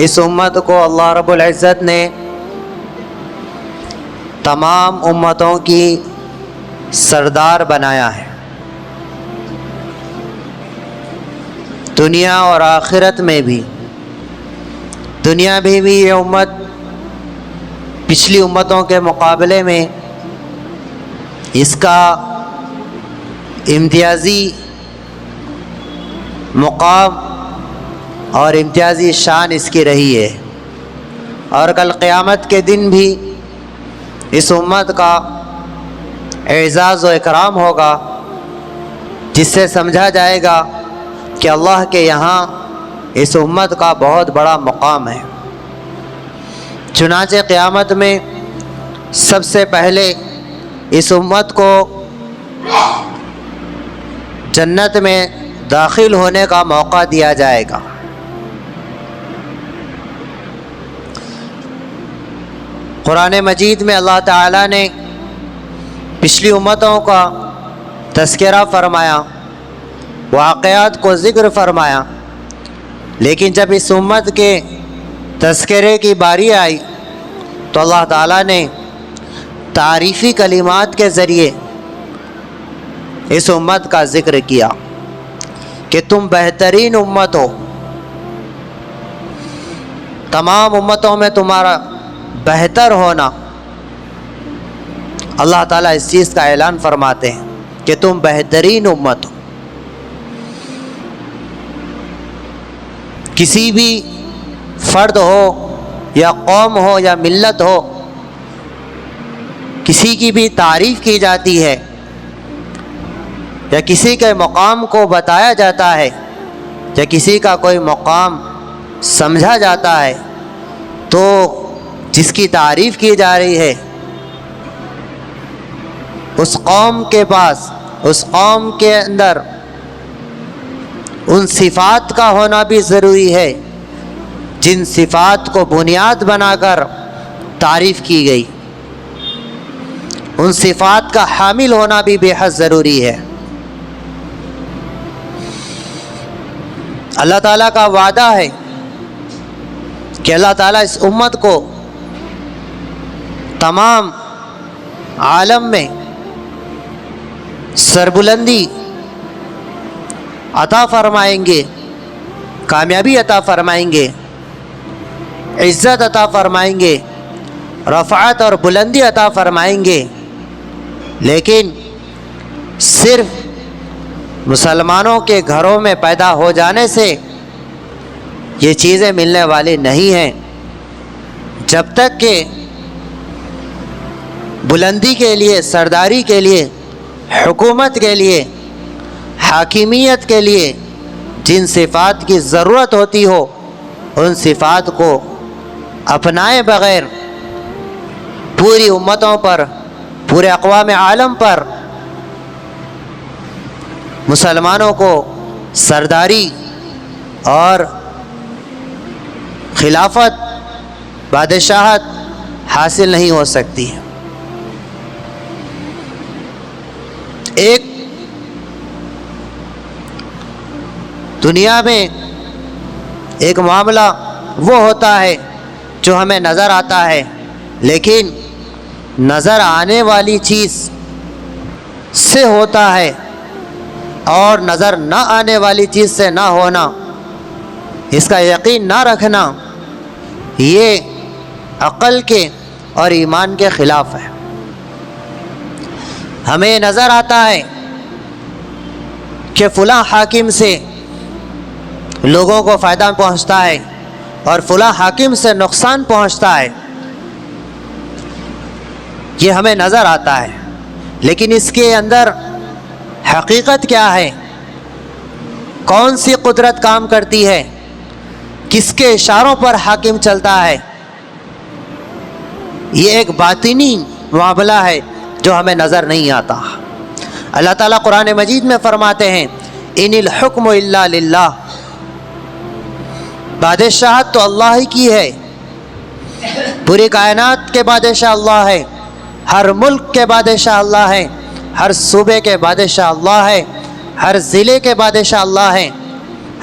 اس امت کو اللہ رب العزت نے تمام امتوں کی سردار بنایا ہے۔ دنیا اور آخرت میں بھی، دنیا میں بھی یہ امت پچھلی امتوں کے مقابلے میں اس کا امتیازی مقام اور امتیازی شان اس کی رہی ہے، اور کل قیامت کے دن بھی اس امت کا اعزاز و اکرام ہوگا، جس سے سمجھا جائے گا کہ اللہ کے یہاں اس امت کا بہت بڑا مقام ہے۔ چنانچہ قیامت میں سب سے پہلے اس امت کو جنت میں داخل ہونے کا موقع دیا جائے گا۔ قرآن مجید میں اللہ تعالیٰ نے پچھلی امتوں کا تذکرہ فرمایا، واقعات کو ذکر فرمایا، لیکن جب اس امت کے تذکرے کی باری آئی تو اللہ تعالیٰ نے تعریفی کلمات کے ذریعے اس امت کا ذکر کیا کہ تم بہترین امت ہو، تمام امتوں میں تمہارا بہتر ہونا، اللہ تعالیٰ اس چیز کا اعلان فرماتے ہیں کہ تم بہترین امت ہو۔ کسی بھی فرد ہو یا قوم ہو یا ملت ہو، کسی کی بھی تعریف کی جاتی ہے یا کسی کے مقام کو بتایا جاتا ہے یا کسی کا کوئی مقام سمجھا جاتا ہے، تو جس کی تعریف کی جا رہی ہے اس قوم کے پاس، اس قوم کے اندر ان صفات کا ہونا بھی ضروری ہے جن صفات کو بنیاد بنا کر تعریف کی گئی، ان صفات کا حامل ہونا بھی بے حد ضروری ہے۔ اللہ تعالیٰ کا وعدہ ہے کہ اللہ تعالیٰ اس امت کو تمام عالم میں سربلندی عطا فرمائیں گے، کامیابی عطا فرمائیں گے، عزت عطا فرمائیں گے، رفعت اور بلندی عطا فرمائیں گے، لیکن صرف مسلمانوں کے گھروں میں پیدا ہو جانے سے یہ چیزیں ملنے والی نہیں ہیں۔ جب تک کہ بلندی کے لیے، سرداری کے لیے، حکومت کے لیے، حاکمیت کے لیے جن صفات کی ضرورت ہوتی ہو ان صفات کو اپنائے بغیر پوری امتوں پر، پورے اقوام عالم پر مسلمانوں کو سرداری اور خلافت، بادشاہت حاصل نہیں ہو سکتی۔ ایک دنیا میں ایک معاملہ وہ ہوتا ہے جو ہمیں نظر آتا ہے، لیکن نظر آنے والی چیز سے ہوتا ہے اور نظر نہ آنے والی چیز سے نہ ہونا، اس کا یقین نہ رکھنا، یہ عقل کے اور ایمان کے خلاف ہے۔ ہمیں نظر آتا ہے کہ فلاں حاکم سے لوگوں کو فائدہ پہنچتا ہے اور فلاں حاکم سے نقصان پہنچتا ہے، یہ ہمیں نظر آتا ہے، لیکن اس کے اندر حقیقت کیا ہے؟ کون سی قدرت کام کرتی ہے؟ کس کے اشاروں پر حاکم چلتا ہے؟ یہ ایک باطنی معاملہ ہے جو ہمیں نظر نہیں آتا۔ اللہ تعالیٰ قرآن مجید میں فرماتے ہیں ان الحکم الا للہ، بادشاہت تو اللہ ہی کی ہے، پوری کائنات کے بادشاہ اللہ ہے، ہر ملک کے بادشاہ اللہ ہے، ہر صوبے کے بادشاہ اللہ ہے، ہر ضلع کے بادشاہ اللہ ہیں،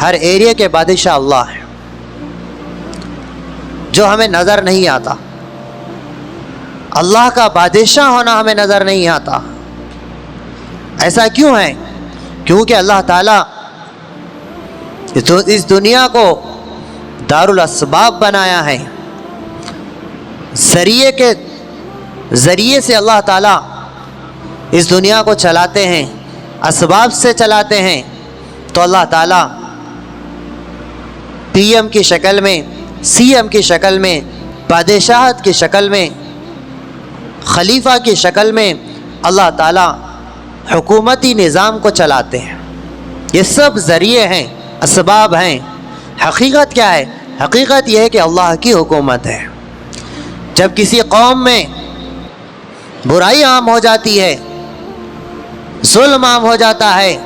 ہر ایریا کے بادشاہ اللہ ہیں۔ جو ہمیں نظر نہیں آتا، اللہ کا بادشاہ ہونا ہمیں نظر نہیں آتا۔ ایسا کیوں ہے؟ کیونکہ اللہ تعالیٰ اس دنیا کو دار الاسباب بنایا ہے۔ ذریعے سے اللہ تعالیٰ اس دنیا کو چلاتے ہیں، اسباب سے چلاتے ہیں۔ تو اللہ تعالیٰ پی ایم کی شکل میں، سی ایم کی شکل میں، بادشاہت کی شکل میں، خلیفہ کی شکل میں اللہ تعالیٰ حکومتی نظام کو چلاتے ہیں۔ یہ سب ذریعے ہیں، اسباب ہیں۔ حقیقت کیا ہے؟ حقیقت یہ ہے کہ اللہ کی حکومت ہے۔ جب کسی قوم میں برائی عام ہو جاتی ہے، ظلم عام ہو جاتا ہے،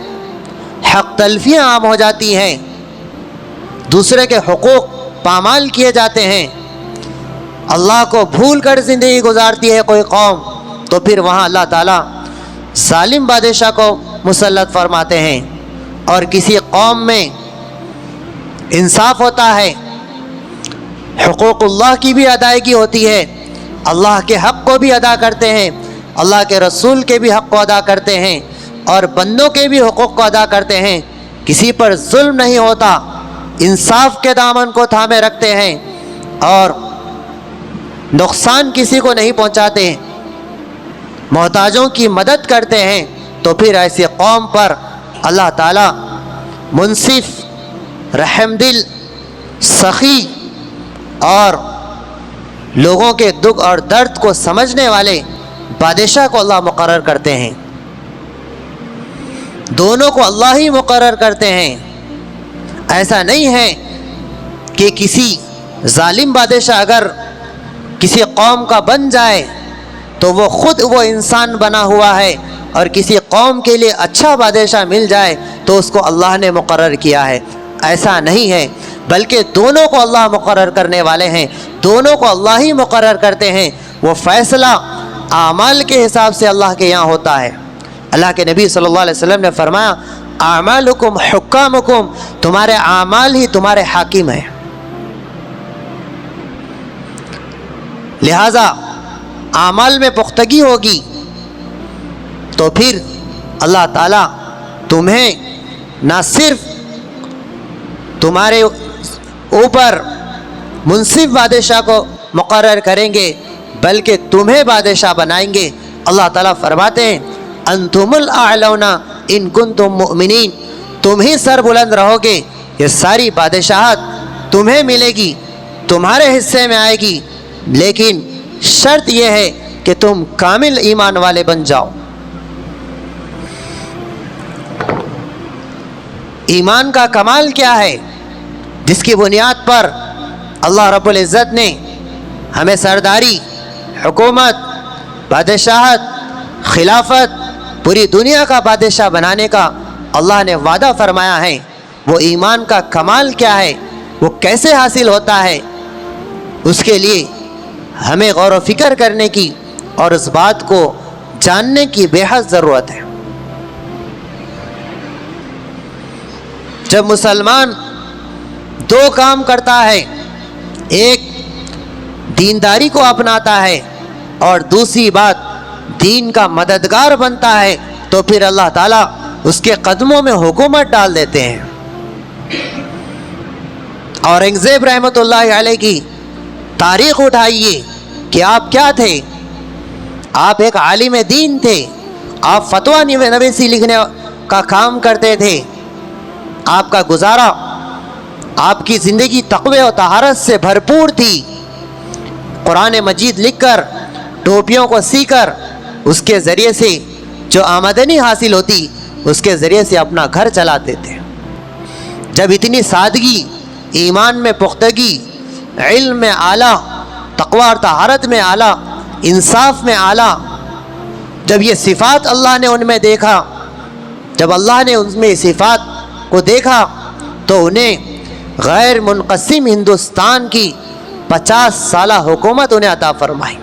حق تلفیاں عام ہو جاتی ہیں، دوسرے کے حقوق پامال کیے جاتے ہیں، اللہ کو بھول کر زندگی گزارتی ہے کوئی قوم، تو پھر وہاں اللہ تعالیٰ ظالم بادشاہ کو مسلط فرماتے ہیں۔ اور کسی قوم میں انصاف ہوتا ہے، حقوق اللہ کی بھی ادائیگی ہوتی ہے، اللہ کے حق کو بھی ادا کرتے ہیں، اللہ کے رسول کے بھی حق کو ادا کرتے ہیں، اور بندوں کے بھی حقوق کو ادا کرتے ہیں، کسی پر ظلم نہیں ہوتا، انصاف کے دامن کو تھامے رکھتے ہیں اور نقصان کسی کو نہیں پہنچاتے، محتاجوں کی مدد کرتے ہیں، تو پھر ایسی قوم پر اللہ تعالیٰ منصف، رحم دل، سخی اور لوگوں کے دکھ اور درد کو سمجھنے والے بادشاہ کو اللہ مقرر کرتے ہیں۔ دونوں کو اللہ ہی مقرر کرتے ہیں۔ ایسا نہیں ہے کہ کسی ظالم بادشاہ اگر کسی قوم کا بن جائے تو وہ خود وہ انسان بنا ہوا ہے، اور کسی قوم کے لیے اچھا بادشاہ مل جائے تو اس کو اللہ نے مقرر کیا ہے۔ ایسا نہیں ہے، بلکہ دونوں کو اللہ مقرر کرنے والے ہیں، دونوں کو اللہ ہی مقرر کرتے ہیں۔ وہ فیصلہ اعمال کے حساب سے اللہ کے یہاں ہوتا ہے۔ اللہ کے نبی صلی اللہ علیہ وسلم نے فرمایا، اعمالکم حکامکم، تمہارے اعمال ہی تمہارے حاکم ہیں۔ لہذا اعمال میں پختگی ہوگی تو پھر اللہ تعالیٰ تمہیں نہ صرف تمہارے اوپر منصف بادشاہ کو مقرر کریں گے بلکہ تمہیں بادشاہ بنائیں گے۔ اللہ تعالیٰ فرماتے ہیں، انتم الاعلون ان کنتم مؤمنین، تم ہی سر بلند رہو گے، یہ ساری بادشاہت تمہیں ملے گی، تمہارے حصے میں آئے گی، لیکن شرط یہ ہے کہ تم کامل ایمان والے بن جاؤ۔ ایمان کا کمال کیا ہے؟ جس کی بنیاد پر اللہ رب العزت نے ہمیں سرداری، حکومت، بادشاہت، خلافت، پوری دنیا کا بادشاہ بنانے کا اللہ نے وعدہ فرمایا ہے۔ وہ ایمان کا کمال کیا ہے، وہ کیسے حاصل ہوتا ہے، اس کے لیے ہمیں غور و فکر کرنے کی اور اس بات کو جاننے کی بے حد ضرورت ہے۔ جب مسلمان دو کام کرتا ہے، ایک دینداری کو اپناتا ہے اور دوسری بات دین کا مددگار بنتا ہے، تو پھر اللہ تعالیٰ اس کے قدموں میں حکومت ڈال دیتے ہیں۔ اورنگزیب رحمۃ اللہ علیہ کی تاریخ اٹھائیے کہ آپ کیا تھے؟ آپ ایک عالم دین تھے، آپ فتویٰ نویسی لکھنے کا کام کرتے تھے، آپ کا گزارا، آپ کی زندگی تقوی و طہارت سے بھرپور تھی، قرآن مجید لکھ کر، ٹوپیوں کو سی کر، اس کے ذریعے سے جو آمدنی حاصل ہوتی اس کے ذریعے سے اپنا گھر چلاتے تھے۔ جب اتنی سادگی، ایمان میں پختگی، علم میں اعلیٰ، تقوی اور طہارت میں اعلیٰ، انصاف میں اعلیٰ، جب یہ صفات اللہ نے ان میں دیکھا، جب اللہ نے ان میں صفات کو دیکھا تو انہیں غیر منقسم ہندوستان کی 50 سالہ حکومت انہیں عطا فرمائی،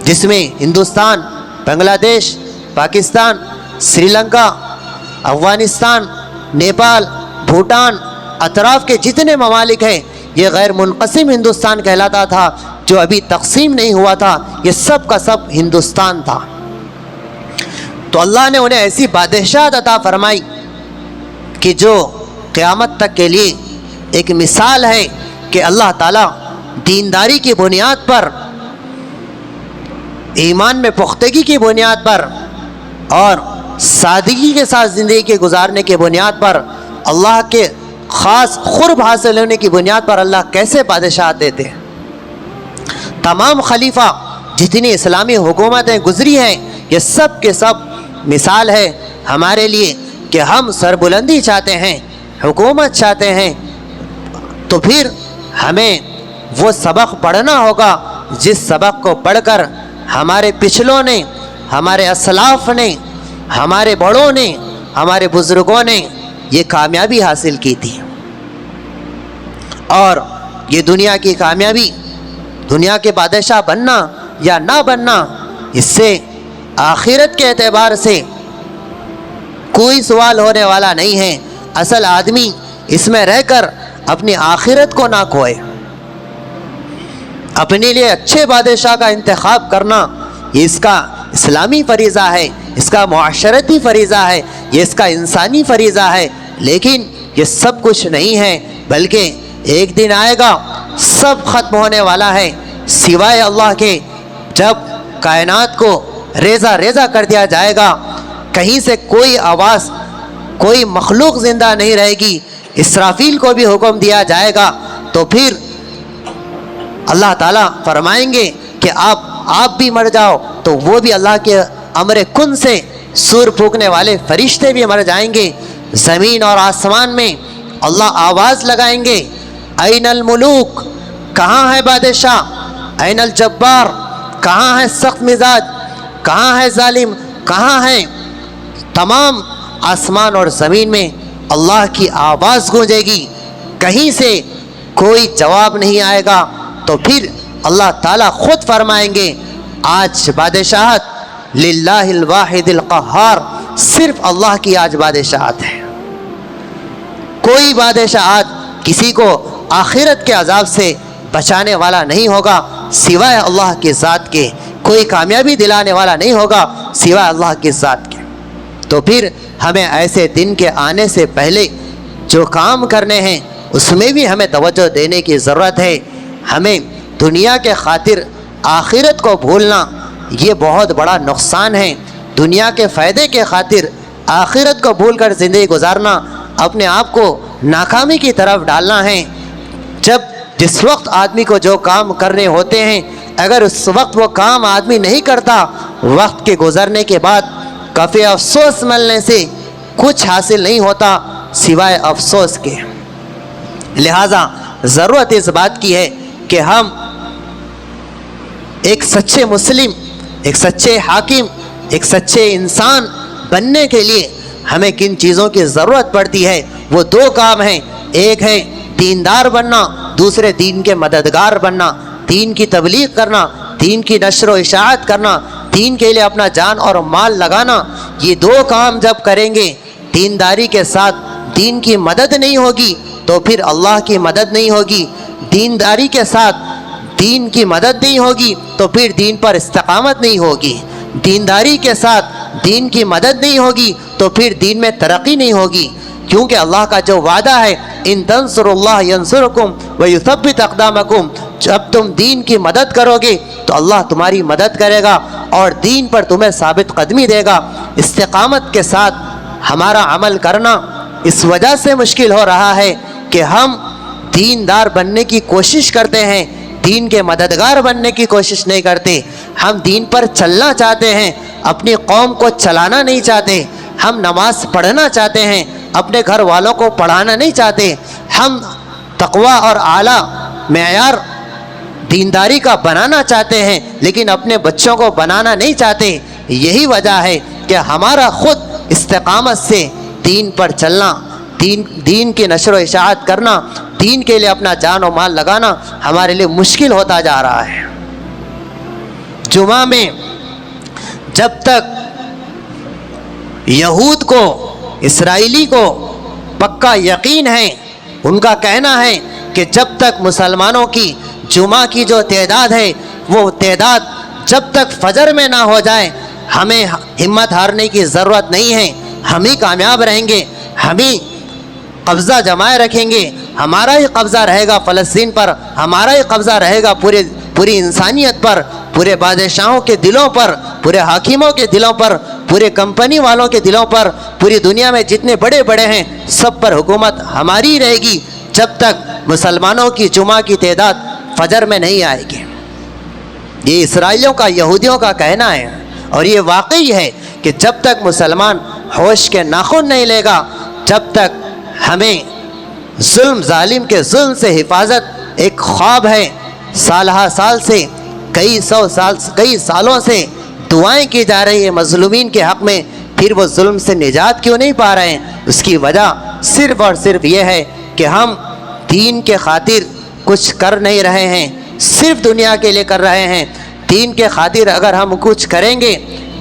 جس میں ہندوستان، بنگلہ دیش، پاکستان، سری لنکا، افغانستان، نیپال، بھوٹان، اطراف کے جتنے ممالک ہیں، یہ غیر منقسم ہندوستان کہلاتا تھا جو ابھی تقسیم نہیں ہوا تھا، یہ سب کا سب ہندوستان تھا۔ تو اللہ نے انہیں ایسی بادشاہت عطا فرمائی کہ جو قیامت تک کے لیے ایک مثال ہے کہ اللہ تعالیٰ دینداری کی بنیاد پر، ایمان میں پختگی کی بنیاد پر اور سادگی کے ساتھ زندگی گزارنے کی بنیاد پر، اللہ کے خاص قرب حاصل ہونے کی بنیاد پر اللہ کیسے بادشاہت دیتے ہیں۔ تمام خلیفہ جتنی اسلامی حکومتیں گزری ہیں، یہ سب کے سب مثال ہے ہمارے لیے کہ ہم سربلندی چاہتے ہیں، حکومت چاہتے ہیں، تو پھر ہمیں وہ سبق پڑھنا ہوگا جس سبق کو پڑھ کر ہمارے پچھلوں نے، ہمارے اسلاف نے، ہمارے بڑوں نے، ہمارے بزرگوں نے یہ کامیابی حاصل کی تھی۔ اور یہ دنیا کی کامیابی، دنیا کے بادشاہ بننا یا نہ بننا، اس سے آخرت کے اعتبار سے کوئی سوال ہونے والا نہیں ہے۔ اصل آدمی اس میں رہ کر اپنی آخرت کو نہ کھوئے۔ اپنے لیے اچھے بادشاہ کا انتخاب کرنا یہ اس کا اسلامی فریضہ ہے، اس کا معاشرتی فریضہ ہے، یہ اس کا انسانی فریضہ ہے، لیکن یہ سب کچھ نہیں ہے، بلکہ ایک دن آئے گا سب ختم ہونے والا ہے سوائے اللہ کے۔ جب کائنات کو ریزہ ریزہ کر دیا جائے گا، کہیں سے کوئی آواز، کوئی مخلوق زندہ نہیں رہے گی، اسرافیل کو بھی حکم دیا جائے گا، تو پھر اللہ تعالیٰ فرمائیں گے کہ آپ بھی مر جاؤ، تو وہ بھی اللہ کے امر کن سے سور پھونکنے والے فرشتے بھی مر جائیں گے۔ زمین اور آسمان میں اللہ آواز لگائیں گے، این الملوک، کہاں ہے بادشاہ؟ این الجبار، کہاں ہے سخت مزاج؟ کہاں ہے ظالم؟ کہاں ہے؟ تمام آسمان اور زمین میں اللہ کی آواز گونجے گی، کہیں سے کوئی جواب نہیں آئے گا، تو پھر اللہ تعالیٰ خود فرمائیں گے آج بادشاہت للہ الواحد القہار، صرف اللہ کی آج بادشاہت ہے۔ کوئی بادشاہ آج کسی کو آخرت کے عذاب سے بچانے والا نہیں ہوگا سوائے اللہ کی ذات کے، کوئی کامیابی دلانے والا نہیں ہوگا سوائے اللہ کی ذات کے۔ تو پھر ہمیں ایسے دن کے آنے سے پہلے جو کام کرنے ہیں اس میں بھی ہمیں توجہ دینے کی ضرورت ہے۔ ہمیں دنیا کے خاطر آخرت کو بھولنا یہ بہت بڑا نقصان ہے۔ دنیا کے فائدے کے خاطر آخرت کو بھول کر زندگی گزارنا اپنے آپ کو ناکامی کی طرف ڈالنا ہے۔ جس وقت آدمی کو جو کام کرنے ہوتے ہیں، اگر اس وقت وہ کام آدمی نہیں کرتا، وقت کے گزرنے کے بعد کفِ افسوس ملنے سے کچھ حاصل نہیں ہوتا سوائے افسوس کے۔ لہٰذا ضرورت اس بات کی ہے کہ ہم ایک سچے مسلم، ایک سچے حاکم، ایک سچے انسان بننے کے لیے ہمیں کن چیزوں کی ضرورت پڑتی ہے؟ وہ دو کام ہیں، ایک ہے دیندار بننا، دوسرے دین کے مددگار بننا، دین کی تبلیغ کرنا، دین کی نشر و اشاعت کرنا، دین کے لیے اپنا جان اور مال لگانا۔ یہ دو کام جب کریں گے، دینداری کے ساتھ دین کی مدد نہیں ہوگی تو پھر اللہ کی مدد نہیں ہوگی، دینداری کے ساتھ دین کی مدد نہیں ہوگی تو پھر دین پر استقامت نہیں ہوگی، دینداری کے ساتھ دین کی مدد نہیں ہوگی تو پھر دین میں ترقی نہیں ہوگی، کیونکہ اللہ کا جو وعدہ ہے ان تنصروا اللہ ینصرکم ویثبت اقدامکم، جب تم دین کی مدد کرو گے تو اللہ تمہاری مدد کرے گا اور دین پر تمہیں ثابت قدمی دے گا۔ استقامت کے ساتھ ہمارا عمل کرنا اس وجہ سے مشکل ہو رہا ہے کہ ہم دیندار بننے کی کوشش کرتے ہیں، دین کے مددگار بننے کی کوشش نہیں کرتے۔ ہم دین پر چلنا چاہتے ہیں، اپنی قوم کو چلانا نہیں چاہتے۔ ہم نماز پڑھنا چاہتے ہیں، اپنے گھر والوں کو پڑھانا نہیں چاہتے۔ ہم تقوی اور اعلیٰ معیار دینداری کا بنانا چاہتے ہیں، لیکن اپنے بچوں کو بنانا نہیں چاہتے۔ یہی وجہ ہے کہ ہمارا خود استقامت سے دین پر چلنا، دین کی نشر و اشاعت کرنا، دین کے لیے اپنا جان و مال لگانا ہمارے لیے مشکل ہوتا جا رہا ہے۔ جمعہ میں جب تک یہود کو، اسرائیلی کو پکا یقین ہے، ان کا کہنا ہے کہ جب تک مسلمانوں کی جمعہ کی جو تعداد ہے وہ تعداد جب تک فجر میں نہ ہو جائے ہمیں ہمت ہارنے کی ضرورت نہیں ہے. ہم ہی کامیاب رہیں گے, ہم ہی قبضہ جمائے رکھیں گے, ہمارا ہی قبضہ رہے گا فلسطین پر, ہمارا ہی قبضہ رہے گا پوری انسانیت پر, پورے بادشاہوں کے دلوں پر, پورے حاکموں کے دلوں پر, پورے کمپنی والوں کے دلوں پر, پوری دنیا میں جتنے بڑے بڑے ہیں سب پر حکومت ہماری رہے گی جب تک مسلمانوں کی جمعہ کی تعداد فجر میں نہیں آئے گی. یہ اسرائیلیوں کا, یہودیوں کا کہنا ہے, اور یہ واقعی ہے کہ جب تک مسلمان ہوش کے ناخن نہیں لے گا جب تک ہمیں ظالم کے ظلم سے حفاظت ایک خواب ہے. سالہ سال سے کئی سالوں سے دعائیں کی جا رہی ہیں مظلومین کے حق میں, پھر وہ ظلم سے نجات کیوں نہیں پا رہے ہیں؟ اس کی وجہ صرف اور صرف یہ ہے کہ ہم دین کے خاطر کچھ کر نہیں رہے ہیں, صرف دنیا کے لیے کر رہے ہیں. دین کے خاطر اگر ہم کچھ کریں گے,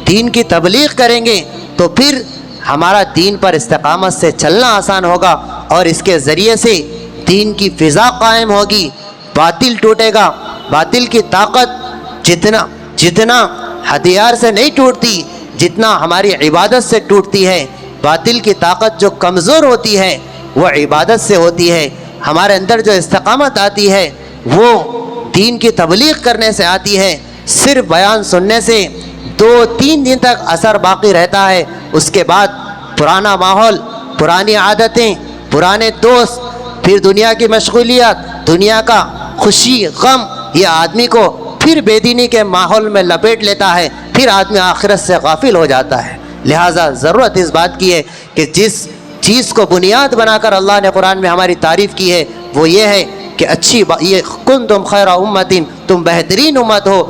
دین کی تبلیغ کریں گے, تو پھر ہمارا دین پر استقامت سے چلنا آسان ہوگا, اور اس کے ذریعے سے دین کی فضا قائم ہوگی, باطل ٹوٹے گا. باطل کی طاقت جتنا ہتھیار سے نہیں ٹوٹتی جتنا ہماری عبادت سے ٹوٹتی ہے. باطل کی طاقت جو کمزور ہوتی ہے وہ عبادت سے ہوتی ہے. ہمارے اندر جو استقامت آتی ہے وہ دین کی تبلیغ کرنے سے آتی ہے. صرف بیان سننے سے 2-3 دن تک اثر باقی رہتا ہے, اس کے بعد پرانا ماحول, پرانی عادتیں, پرانے دوست, پھر دنیا کی مشغولیات, دنیا کا خوشی غم, یہ آدمی کو پھر بے دینی کے ماحول میں لپیٹ لیتا ہے, پھر آدمی آخرت سے غافل ہو جاتا ہے. لہٰذا ضرورت اس بات کی ہے کہ جس چیز کو بنیاد بنا کر اللہ نے قرآن میں ہماری تعریف کی ہے وہ یہ ہے کہ یہ کنتم خیر امت, تم بہترین امت ہو,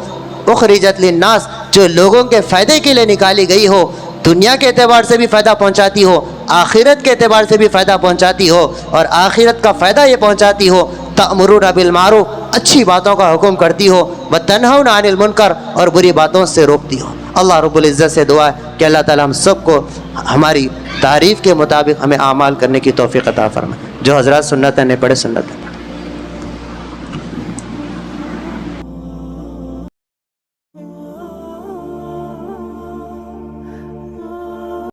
اخرجت للناس, جو لوگوں کے فائدے کے لیے نکالی گئی ہو, دنیا کے اعتبار سے بھی فائدہ پہنچاتی ہو, آخرت کے اعتبار سے بھی فائدہ پہنچاتی ہو, اور آخرت کا فائدہ یہ پہنچاتی ہو تأمرون بالمعروف, اچھی باتوں کا حکم کرتی ہو, وتنہون عن المنکر, اور بری باتوں سے روکتی ہو. اللہ رب العزت سے دعا ہے کہ اللہ تعالی ہم سب کو ہماری تعریف کے مطابق ہمیں اعمال کرنے کی توفیق عطا فرمائے. جو حضرات سنت ہیں پڑھے سنت